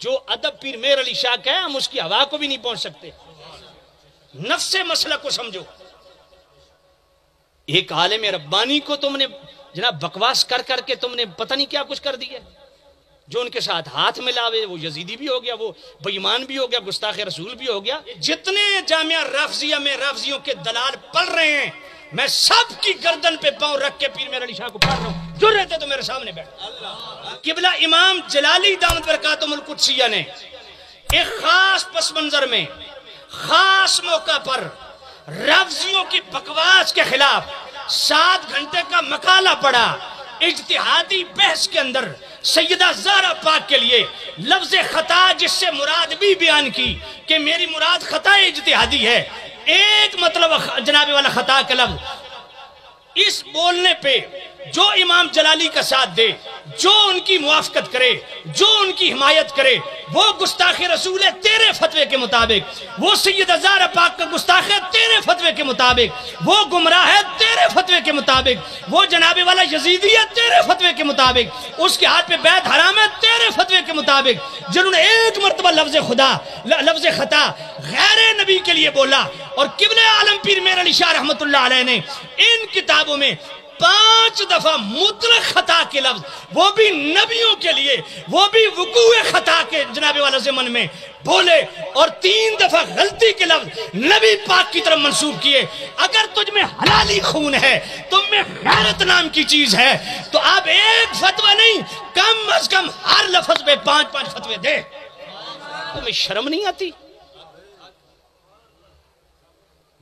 جو ادب پیر میر علی شاہ کا ہے ہم اس کی ہوا کو بھی نہیں پہنچ سکتے. نفس مسئلہ کو سمجھو. ایک عالم ربانی کو تم نے جناب بکواس کر کر کے تم نے پتہ نہیں کیا کچھ کر دیا. جو ان کے ساتھ ہاتھ ملاوے وہ یزیدی بھی ہو گیا, وہ بے ایمان بھی ہو گیا, گستاخ رسول بھی ہو گیا. جتنے جامعہ رافضیہ میں رافضیوں کے دلال پڑھ رہے ہیں میں سب کی گردن پہ پاؤں رکھ کے پیر میر علی شاہ کو پڑھ رہا ہوں. جو رہتے تو میرے سامنے بیٹھ. قبلہ امام جلالی دامت برکاتہم القدسیہ نے ایک خاص پس منظر میں خاص موقع پر رافضیوں کی بکواس کے خلاف 7 گھنٹے کا مقالہ پڑھا. اجتہادی بحث کے اندر سیدہ زہرا پاک کے لیے لفظ خطا جس سے مراد بھی بیان کی کہ میری مراد خطا اجتہادی ہے. ایک مطلب جناب والا خطا کا لفظ. اس بولنے پہ جو امام جلالی کا ساتھ دے, جو ان کی موافقت کرے, جو ان کی حمایت کرے, وہ گستاخ رسول ہے تیرے فتوے کے مطابق, وہ سیدہ زہرا پاک کا گستاخ ہے تیرے فتوے کے مطابق, وہ گمراہ ہے تیرے فتوے کے مطابق, وہ جناب والا یزیدی ہے تیرے فتوے کے مطابق, اس کے ہاتھ پہ بیعت حرام ہے تیرے فتوے کے مطابق. جنہوں نے ایک مرتبہ لفظ خطا غیر نبی کے لیے بولا, اور قبلہ عالم پیر میر علی شاہ رحمت اللہ علیہ نے ان کتابوں میں 5 دفعہ مطلق خطا کے لفظ, وہ بھی نبیوں کے لیے, وہ بھی وقوع خطا کے جناب والا ضمن میں بولے, اور 3 دفعہ غلطی کے لفظ نبی پاک کی طرف منسوب کیے. اگر تجھ میں حلالی خون ہے, تم میں غیرت نام کی چیز ہے, تو آپ ایک فتوہ نہیں کم از کم ہر لفظ پہ 5 فتوے دے. تمہیں شرم نہیں آتی؟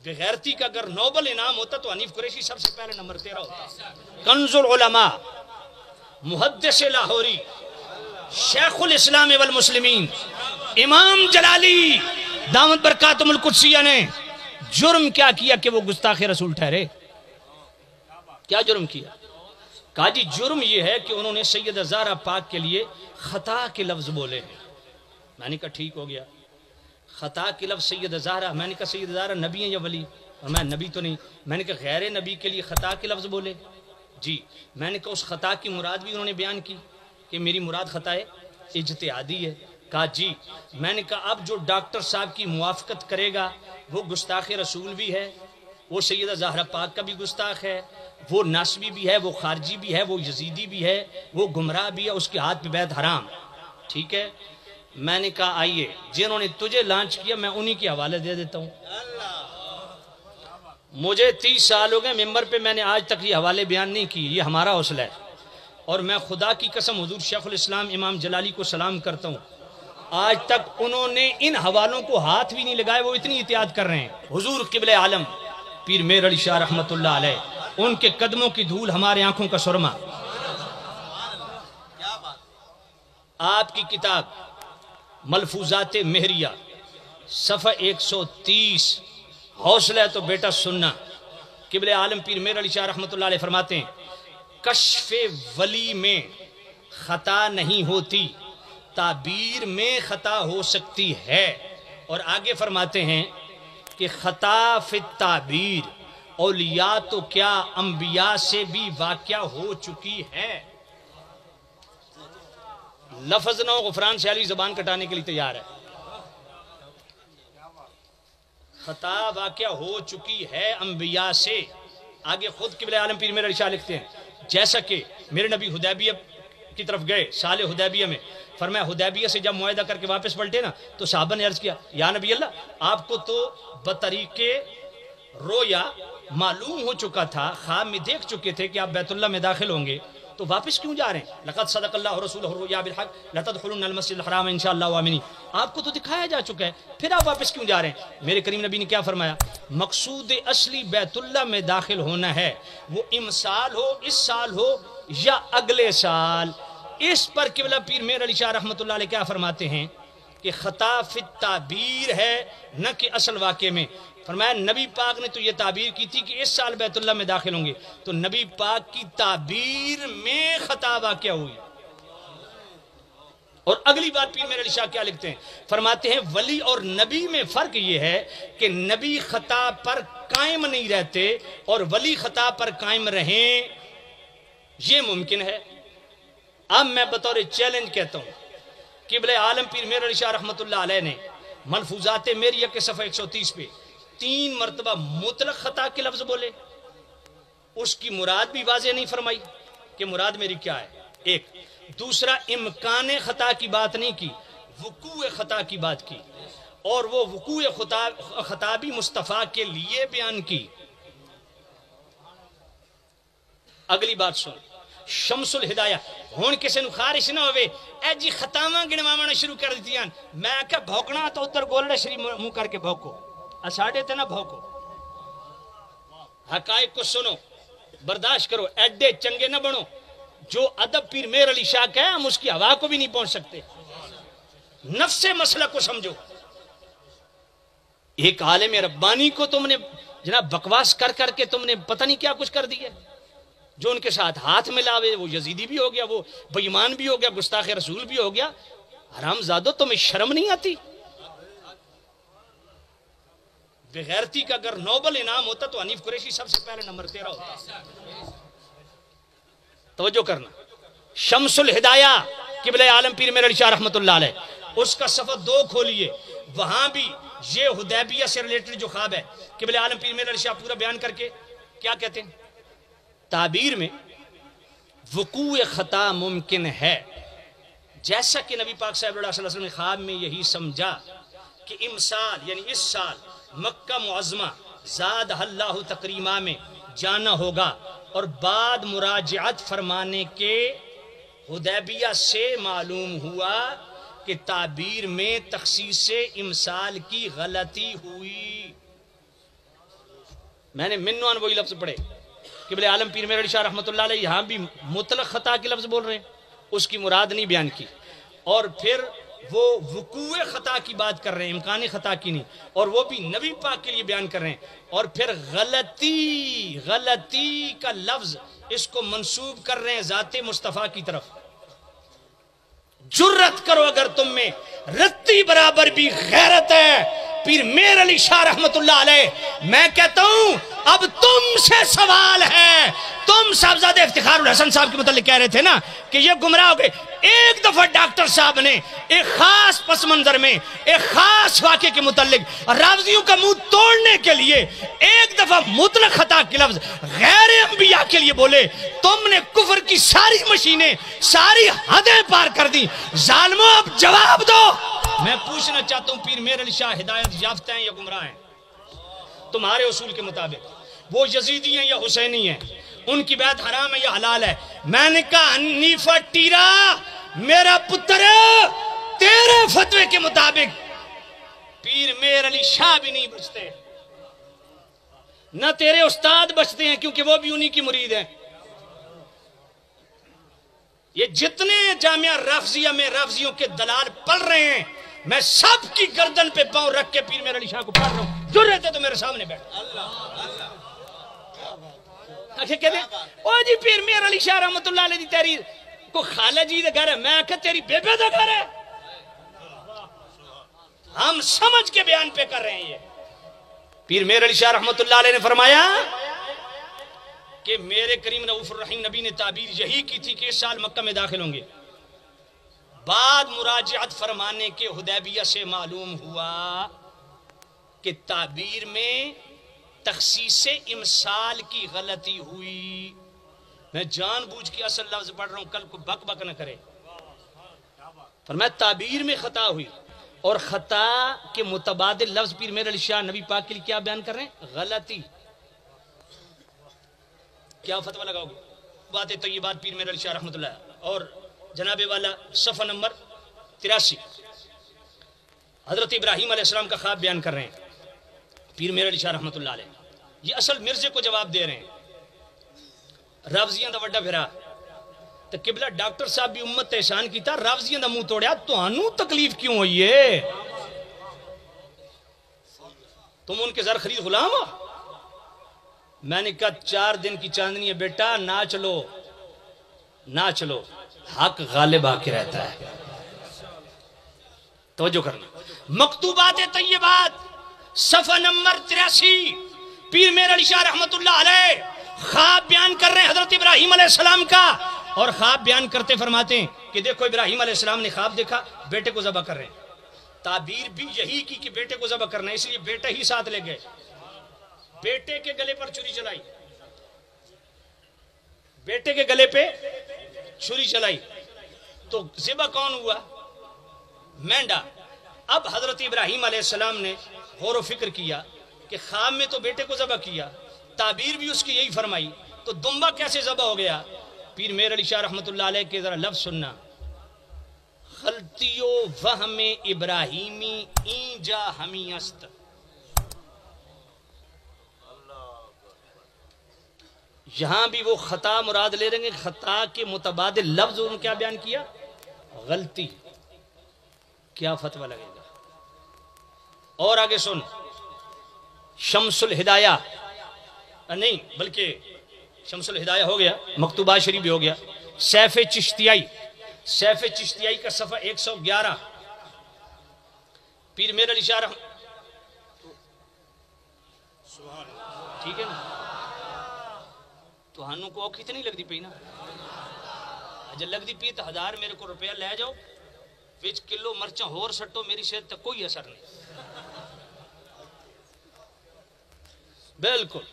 بغیرتی کا اگر نوبل انعام ہوتا تو حنیف قریشی سب سے پہلے نمبر 13 ہوتا. کنز العلماء, محدث لاہوری, شیخ الاسلام والمسلمین, امام جلالی دامت برکاتہم القدسیہ نے جرم کیا کیا کہ وہ گستاخ رسول ٹھہرے؟ کیا جرم کیا؟ کہا جی جرم یہ ہے کہ انہوں نے سیدہ زہرا پاک کے لیے خطا کے لفظ بولے ہیں. میں نے کہا ٹھیک ہو گیا, خطا کے لفظ سیدہ زہرا. میں نے کہا سیدہ زہرا نبی ہیں یا ولی؟ اور میں نبی تو نہیں. میں نے کہا غیر نبی کے لیے خطا کے لفظ بولے؟ جی. میں نے کہا اس خطا کی مراد بھی انہوں نے بیان کی کہ میری مراد خطا ہے اجتہادی ہے. کہا جی. میں نے کہا اب جو ڈاکٹر صاحب کی موافقت کرے گا وہ گستاخ رسول بھی ہے, وہ سیدہ زہرا پاک کا بھی گستاخ ہے, وہ ناسبی بھی ہے, وہ خارجی بھی ہے, وہ یزیدی بھی ہے, وہ گمراہ بھی ہے, اس کے ہاتھ پہ بیعت حرام. ٹھیک ہے. میں نے کہا آئیے جنہوں نے تجھے لانچ کیا میں انہی کے حوالے دے دیتا ہوں. مجھے 30 سال ہو گئے ممبر پہ, میں نے آج تک یہ حوالے بیان نہیں کی. یہ ہمارا حوصلہ ہے, اور میں خدا کی قسم حضور شیخ الاسلام امام جلالی کو سلام کرتا ہوں, آج تک انہوں نے ان حوالوں کو ہاتھ بھی نہیں لگائے, وہ اتنی احتیاط کر رہے ہیں. حضور قبلہ عالم پیر میر علی شاہ رحمت اللہ علیہ, ان کے قدموں کی دھول ہمارے آنکھوں کا سرما. آپ کی کتاب ملفوظات مہریہ صفحہ 130, حوصلہ ہے تو بیٹا سننا. قبلہ عالم پیر میر علی شاہ رحمت اللہ علیہ فرماتے ہیں کشف ولی میں خطا نہیں ہوتی, تعبیر میں خطا ہو سکتی ہے. اور آگے فرماتے ہیں کہ خطا فی التعبیر اولیاء تو کیا انبیاء سے بھی واقع ہو چکی ہے. لفظ نو غفران سے علی زبان کٹانے کے لیے تیار ہے. خطا واقع ہو چکی ہے انبیاء سے. آگے خود قبلہ عالم پیر میر علی شاہ لکھتے ہیں جیسا کہ میرے نبی حدیبیہ کی طرف گئے سال حدیبیہ میں, فرمایا حدیبیہ سے جب معاہدہ کر کے واپس پلٹے نا تو صحابہ نے عرض کیا یا نبی اللہ آپ کو تو بطریق رویا معلوم ہو چکا تھا, خواب میں دیکھ چکے تھے کہ آپ بیت اللہ میں داخل ہوں گے, تو واپس کیوں جا رہے ہیں؟ لقد صدق اللہ رسولہ الرؤیا بالحق لتدخلن المسجد الحرام انشاءاللہ آمنین. آپ کو تو دکھایا جا چکا ہے, پھر آپ واپس کیوں جا رہے ہیں؟ میرے کریم نبی نے کیا فرمایا؟ مقصود اصلی بیت اللہ میں داخل ہونا ہے, وہ امسال ہو, اس سال ہو یا اگلے سال. اس پر قبلہ پیر میر علی شاہ رحمت اللہ علیہ کیا فرماتے ہیں کہ خطا فی التعبیر ہے نہ کہ اصل واقعے میں. فرمایا نبی پاک نے تو یہ تعبیر کی تھی کہ اس سال بیت اللہ میں داخل ہوں گے, تو نبی پاک کی تعبیر میں خطا واقع ہوئی. اور اگلی بات پیر میرے علی شاہ کیا لکھتے ہیں, فرماتے ہیں ولی اور نبی میں فرق یہ ہے کہ نبی خطا پر قائم نہیں رہتے اور ولی خطا پر قائم رہیں, یہ ممکن ہے. اب میں بطور چیلنج کہتا ہوں قبلہ عالم پیر میر علی شاہ رحمۃ اللہ علیہ نے ملفوظات میریہ کے صفحہ 130 پہ 3 مرتبہ مطلق خطا کے لفظ بولے، اس کی مراد بھی واضح نہیں فرمائی کہ مراد میری کیا ہے، ایک دوسرا امکان خطا کی بات نہیں کی، وقوع خطا کی بات کی، اور وہ وقوع خطا بھی مصطفیٰ کے لیے بیان کی۔ اگلی بات سن، شمس الہدایہ ہون کسی نو خارش نہ ہوئے اے جی خطاواں گنوانا شروع کر دیتیاں، میں کہ بھوکنا تو اتر گولڑا شریف منہ کر کے بھوکو، اساڑے تے نہ بھوکو، حقائق کو سنو، برداشت کرو، ایڈے چنگے نہ بنو۔ جو ادب پیر میر علی شاہ کا ہے ہم اس کی ہوا کو بھی نہیں پہنچ سکتے، نفس مسئلہ کو سمجھو۔ ایک عالم ربانی کو تم نے جناب بکواس کر کر کے تم نے پتہ نہیں کیا کچھ کر دیا، جو ان کے ساتھ ہاتھ ملاوے، وہ یزیدی بھی ہو گیا، وہ بے ایمان بھی ہو گیا، گستاخ رسول بھی ہو گیا۔ حرام زادو تمہیں شرم نہیں آتی؟ بغیرتی کا اگر نوبل انعام ہوتا تو حنیف قریشی سب سے پہلے نمبر 13 ہوتا۔ توجہ کرنا، شمس الہدایہ قبلہ عالم پیر میر علی شاہ رحمۃ اللہ علیہ، اس کا صفحہ 2 کھولیے، وہاں بھی یہ حدیبیہ سے ریلیٹڈ جو خواب ہے قبلہ عالم پیر میر علی شاہ پورا بیان کر کے کیا کہتے ہیں؟ تعبیر میں وقوع خطا ممکن ہے، جیسا کہ نبی پاک صلی اللہ علیہ وسلم نے خواب میں یہی سمجھا کہ امسال یعنی اس سال مکہ معظمہ زاد اللہ تکریمہ میں جانا ہوگا، اور بعد مراجعت فرمانے کے حدیبیہ سے معلوم ہوا کہ تعبیر میں تخصیص امسال کی غلطی ہوئی۔ میں نے منوان وہی لفظ پڑھے، قبلہ عالم پیر میر علی شاہ رحمۃ اللہ علیہ یہاں بھی مطلق خطا کے لفظ بول رہے ہیں، اس کی مراد نہیں بیان کی، اور پھر وہ وقوع خطا کی بات کر رہے ہیں، امکانی خطا کی نہیں، اور وہ بھی نبی پاک کے لیے بیان کر رہے ہیں، اور پھر غلطی کا لفظ اس کو منسوب کر رہے ہیں ذات مصطفیٰ کی طرف۔ جرت کرو اگر تم میں رتی برابر بھی غیرت ہے پیر میر علی شاہ رحمت اللہ علیہ، میں کہتا ہوں اب تم سے سوال ہے۔ تم صاحبزادہ افتخار الحسن صاحب کے متعلق کہہ رہے تھے نا کہ یہ گمراہ ہو گئے، ایک دفعہ ڈاکٹر صاحب نے ایک خاص پس منظر میں ایک خاص واقعے کے متعلق راوزیوں کا منہ توڑنے کے لیے ایک دفعہ مطلق خطا کے لفظ غیر انبیاء کے لیے بولے، تم نے کفر کی ساری مشینیں ساری حدیں پار کر دی۔ ظالموں اب جواب دو۔ میں پوچھنا چاہتا ہوں پیر میر علی شاہ ہدایت یافتہ ہیں یا گمراہ ہیں تمہارے اصول کے مطابق؟ وہ یزیدی ہیں یا حسینی ہیں؟ ان کی بیعت حرام ہے یا حلال ہے؟ میں نے کہا حنیفہ ٹیرا میرا پتر تیرے فتوے کے مطابق پیر میر علی شاہ بھی نہیں بچتے، نہ تیرے استاد بچتے ہیں، کیونکہ وہ بھی انہی کی مرید ہیں۔ یہ جتنے جامعہ رافضیہ میں رافضیوں کے دلال پڑھ رہے ہیں، میں سب کی گردن پہ پاؤں رکھ کے پیر میر علی شاہ کو پڑھ رہا ہوں، جو رہتے تو میرے سامنے بیٹھ کہتے ہیں او جی پیر میر علی شاہ رحمت اللہ علیہ دی تحریر کو خالہ جی دے گھر ہے، میں کہ تیری بیبے دے گھر ہے۔ ہم سمجھ کے بیان پہ کر رہے ہیں۔ یہ پیر میر علی شاہ رحمت اللہ علیہ نے فرمایا کہ میرے کریم رؤوف الرحیم نبی نے تعبیر یہی کی تھی کہ اس سال مکہ میں داخل ہوں گے، بعد مراجعت فرمانے کے حدیبیہ سے معلوم ہوا کہ تعبیر میں تخصیص امسال کی غلطی ہوئی۔ میں جان بوجھ کے اصل لفظ پڑھ رہا ہوں، کل کو بک بک نہ کرے۔ فرمایا تعبیر میں خطا ہوئی، اور خطا کے متبادل لفظ پیر میر علی شاہ نبی پاک کے لیے کیا بیان کر رہے ہیں؟ غلطی۔ کیا فتویٰ لگاؤ گے؟ بات طیبات پیر میر علی شاہ رحمت اللہ، اور جناب والا صفحہ نمبر 83 حضرت ابراہیم علیہ السلام کا خواب بیان کر رہے ہیں پیر میر علی شاہ رحمت اللہ علیہ۔ یہ اصل مرزے کو جواب دے رہے ہیں۔ رافضیاں دا وڈا بھرا تو قبلہ ڈاکٹر صاحب بھی امت احسان کیتا، رافضیاں دا منہ توڑیا، تو انو تکلیف کیوں ہوئی ہے؟ تم ان کے زر خرید غلام ہو؟ میں نے کہا 4 دن کی چاندنی ہے بیٹا، نہ چلو نہ چلو، حق غالب آ کے رہتا ہے۔ توجہ کرنا، مکتوبات طیبات صفحہ نمبر 83 پیر میر علی شاہ رحمت اللہ علیہ خواب بیان کر رہے ہیں حضرت ابراہیم علیہ السلام کا، اور خواب بیان کرتے فرماتے ہیں کہ دیکھو ابراہیم علیہ السلام نے خواب دیکھا بیٹے کو ذبح کر رہے ہیں، تعبیر بھی یہی کی کہ بیٹے کو ذبح کرنا ہے، اس لیے بیٹا ہی ساتھ لے گئے، بیٹے کے گلے پر چھری چلائی، بیٹے کے گلے پہ چھری چلائی، تو ذبح کون ہوا؟ مینڈا۔ اب حضرت ابراہیم علیہ السلام نے غور و فکر کیا کہ خواب میں تو بیٹے کو ذبح کیا، تعبیر بھی اس کی یہی فرمائی، تو دمبا کیسے ذبح ہو گیا؟ پیر میر علی شاہ رحمۃ اللہ علیہ کے ذرا لفظ سننا، غلطیو وہم ابراہیمی این جا ہمی است۔ یہاں بھی وہ خطا مراد لے رہیں گے، خطا کے متبادل لفظ انہوں نے کیا بیان کیا؟ غلطی۔ کیا فتویٰ لگے گا؟ اور آگے سن، شمس الہدایہ نہیں بلکہ شمس الہدایہ ہو گیا، مکتوبات شریف بھی ہو گیا، سیف چشتیائی، سیف چشتیائی کا صفحہ 111، پیر میر علی شاہ ٹھیک ہے نا؟ تو ہنو کو اوکھی تو نہیں لگ دی پی نا؟ جب لگ دی پی تو 1000 میرے کو روپیہ لے جاؤ، وچ کلو مرچاں ہور سٹو، میری صحت تک کوئی اثر نہیں۔ بالکل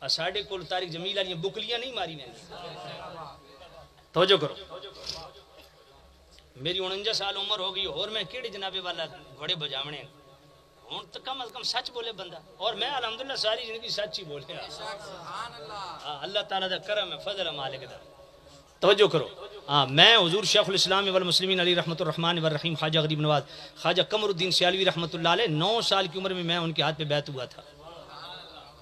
ساڑھے کول تاریخ جمیلہ نہیں بکلیاں نہیں ماری نے۔ توجہ کرو، میری 49 سال عمر ہو گئی اور میں کیڑے جنابے والا گھوڑے بجاونے ہوں تو کم از کم سچ بولے بندہ، اور میں الحمدللہ ساری زندگی سچ ہی بولے۔ اللہ تعالیٰ دا کرم ہے، فضل ہے مالک دا۔ توجہ کرو، میں حضور شیخ الاسلام والمسلمین علی رحمت الرحمن والرحیم خواجہ غریب نواز خواجہ قمر الدین سیالوی رحمت اللہ علیہ 9 سال کی عمر میں ان کے ہاتھ پہ بیعت ہوا تھا،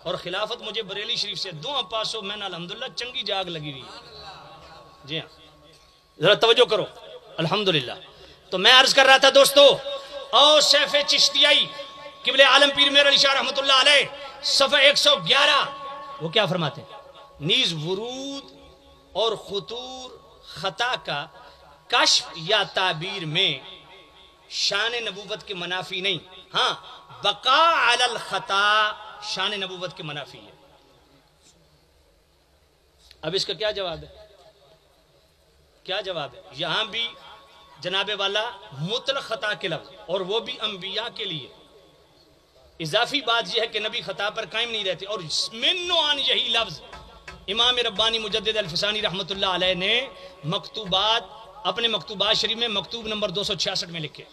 اور خلافت مجھے بریلی شریف سے 2 پاسوں میں نے الحمدللہ چنگی جاگ لگی ہوئی۔ جی ہاں، ذرا توجہ کرو، الحمدللہ۔ تو میں عرض کر رہا تھا دوستو، او سیف چشتیائی قبل عالم پیر میر علی شاہ رحمت اللہ علیہ صفحہ 111 وہ کیا فرماتے ہیں؟ نیز ورود اور خطور خطا کا کشف یا تعبیر میں شان نبوت کے منافی نہیں، ہاں بقا علی الخطا شان نبوت کے منافی ہے۔ اب اس کا کیا جواب ہے؟ کیا جواب ہے؟ یہاں بھی جناب والا مطلق خطا کے لفظ، اور وہ بھی انبیاء کے لیے۔ اضافی بات یہ ہے کہ نبی خطا پر قائم نہیں رہتے، اور منوان یہی لفظ امام ربانی مجدد الفسانی رحمت اللہ علیہ نے مکتوبات اپنے مکتوبات شریف میں مکتوب نمبر 266 میں لکھے۔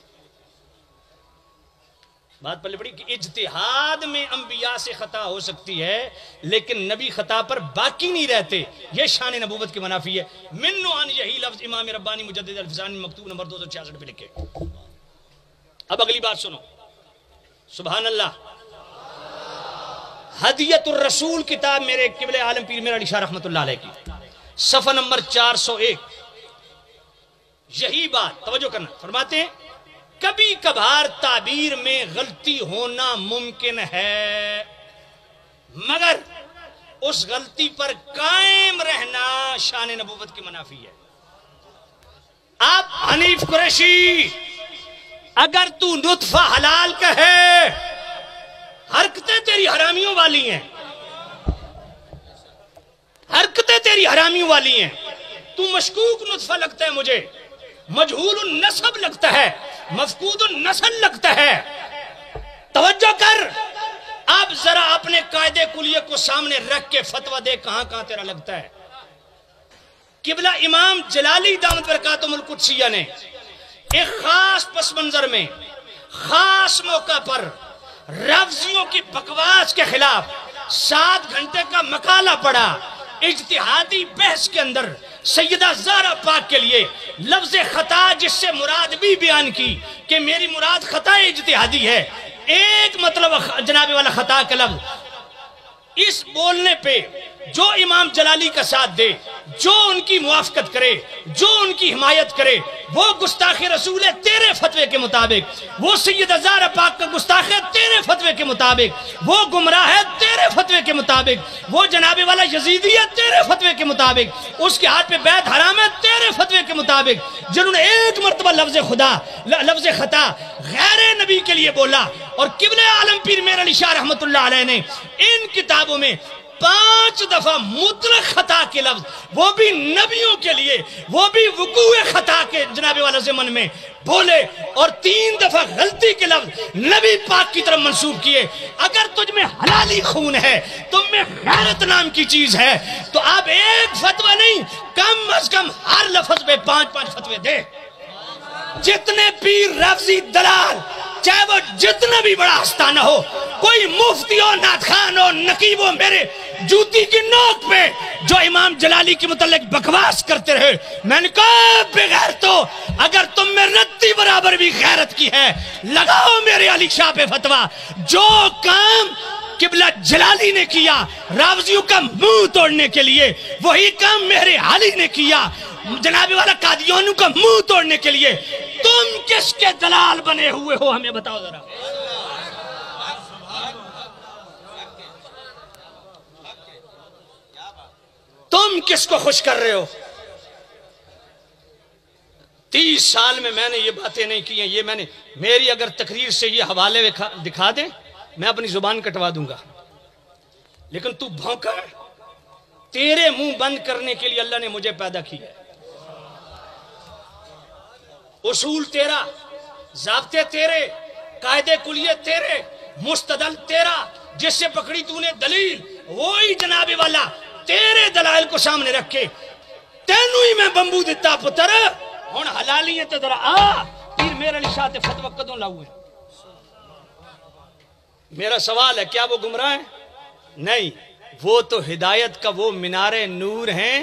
بات پلے پڑی کہ اجتہاد میں انبیاء سے خطا ہو سکتی ہے لیکن نبی خطا پر باقی نہیں رہتے، یہ شان نبوت کے منافی ہے۔ منوان یہی لفظ امام ربانی مجدد الفسانی مکتوب نمبر 266 پہ لکھے۔ اب اگلی بات سنو، سبحان اللہ۔ ہدیت الرسول کتاب میرے قبلہ عالم پیر میرا علی شاہ رحمت اللہ علیہ کی صفحہ نمبر 401، یہی بات توجہ کرنا، فرماتے ہیں کبھی کبھار تعبیر میں غلطی ہونا ممکن ہے مگر اس غلطی پر قائم رہنا شان نبوت کی منافی ہے۔ اب حنیف قریشی اگر تو نطفہ حلال کہے، حرکتیں تیری حرامیوں والی ہیں، حرکتیں تیری حرامیوں والی ہیں، تو مشکوک نطفہ لگتا ہے، مجھے مجہول النسب لگتا ہے، مفقود النسل لگتا ہے۔ توجہ کر، اب ذرا اپنے قاعدے کلیے کو سامنے رکھ کے فتویٰ دے کہاں کہاں تیرا لگتا ہے۔ قبلہ امام جلالی دامت برکاتہم القدسیہ نے ایک خاص پس منظر میں خاص موقع پر رافضیوں کی بکواس کے خلاف 7 گھنٹے کا مقالہ پڑھا۔ اجتہادی بحث کے اندر سیدہ زہرا پاک کے لیے لفظ خطا جس سے مراد بھی بیان کی کہ میری مراد خطا اجتہادی ہے، ایک مطلب جناب والا خطا کا لفظ، اس بولنے پہ جو امام جلالی کا ساتھ دے، جو ان کی موافقت کرے، جو ان کی حمایت کرے، وہ گستاخ رسول ہے تیرے فتوے کے مطابق، وہ سیدہ زہرا پاک کا گستاخ ہے تیرے فتوے کے مطابق، وہ گمراہ ہے تیرے فتوے کے مطابق، وہ جناب والا یزیدی ہے تیرے فتوے کے مطابق، اس کے ہاتھ پہ بیعت حرام ہے تیرے فتوے کے مطابق، جنہوں نے ایک مرتبہ لفظ خطا غیر نبی کے لیے بولا، اور قبلہ عالم پیر میر علی شاہ رحمت اللہ علیہ نے ان کتابوں میں 5 دفعہ مطلق خطا کے لفظ، وہ بھی نبیوں کے لیے، وہ بھی وقوع خطا کے جناب والا ضمن میں بولے، اور 3 دفعہ غلطی کے لفظ نبی پاک کی طرف منسوب کیے۔ اگر تجھ میں حلالی خون ہے، تم میں غیرت نام کی چیز ہے، تو آپ ایک فتوہ نہیں، کم از کم ہر لفظ پہ 5 فتوے دے۔ جتنے پیر رفضی دلال، چاہے وہ جتنا بھی بڑا آستانہ ہو، کوئی مفتی ہو، نعت خوان ہو، نقیب ہو، میرے جوتی کی نوک پہ جو امام جلالی کے متعلق بکواس کرتے رہے، میں نے کہا بغیر تو اگر تم میں رتی برابر بھی غیرت کی ہے، لگاؤ میرے علی شاہ پہ فتوہ۔ جو کام قبلہ جلالی نے کیا راوزیوں کا منہ توڑنے کے لیے، وہی کام میرے علی نے کیا جناب والا قادیانوں کا منہ توڑنے کے لیے۔ تم کس کے دلال بنے ہوئے ہو، ہمیں بتاؤ ذرا۔ تم کس کو خوش کر رہے ہو؟ 30 سال میں نے یہ باتیں نہیں کی ہیں، یہ میں نے، میری اگر تقریر سے یہ حوالے دکھا دیں میں اپنی زبان کٹوا دوں گا، لیکن تو بھونکا ہے۔ تیرے منہ بند کرنے کے لیے اللہ نے مجھے پیدا کیا ہے۔ اصول تیرا، ضابطے تیرے، قاعدے کلیے تیرے، مستدل تیرا، جس سے پکڑی تو نے دلیل وہی جناب والا تیرے دلائل کو سامنے رکھ کے تینوں ہی میں بمبو دیتا پتر ہون حلالی ہے تے ذرا آ پیر میرے علی شاہ تے فتوہ کدوں لاؤے۔ میرا سوال ہے کیا وہ گمراہ ہیں؟ نہیں، وہ تو ہدایت کا وہ مینار نور ہیں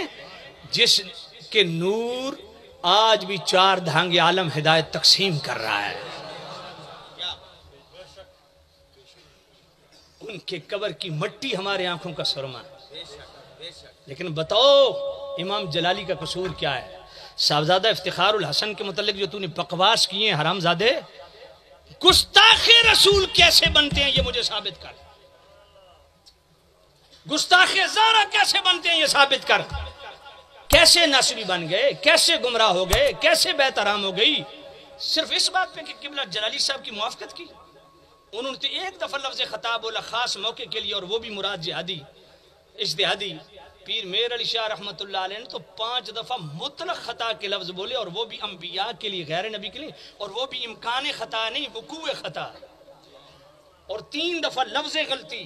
جس کے نور آج بھی 4 دھانگے عالم ہدایت تقسیم کر رہا ہے۔ ان کے قبر کی مٹی ہمارے آنکھوں کا سرما ہے۔ لیکن بتاؤ امام جلالی کا قصور کیا ہے؟ صاحبزادہ افتخار الحسن کے متعلق جو تو نے بکواس کیے ہیں حرام زادے، گستاخ رسول کیسے بنتے ہیں یہ مجھے ثابت کر۔ گستاخ زارہ کیسے بنتے ہیں یہ ثابت کر۔ کیسے ناصبی بن گئے، کیسے گمراہ ہو گئے، کیسے بیعت حرام ہو گئی، صرف اس بات پہ کہ قبلہ جلالی صاحب کی موافقت کی۔ انہوں نے تو ایک دفعہ لفظ خطا بولا خاص موقع کے لیے، اور وہ بھی مراد جہادی اجتہادی۔ پیر میر علی شاہ رحمت اللہ علیہ نے تو 5 دفعہ مطلق خطا کے لفظ بولے، اور وہ بھی انبیاء کے لیے، غیر نبی کے لیے، اور وہ بھی امکان خطا نہیں، وقوع خطا، اور 3 دفعہ لفظ غلطی۔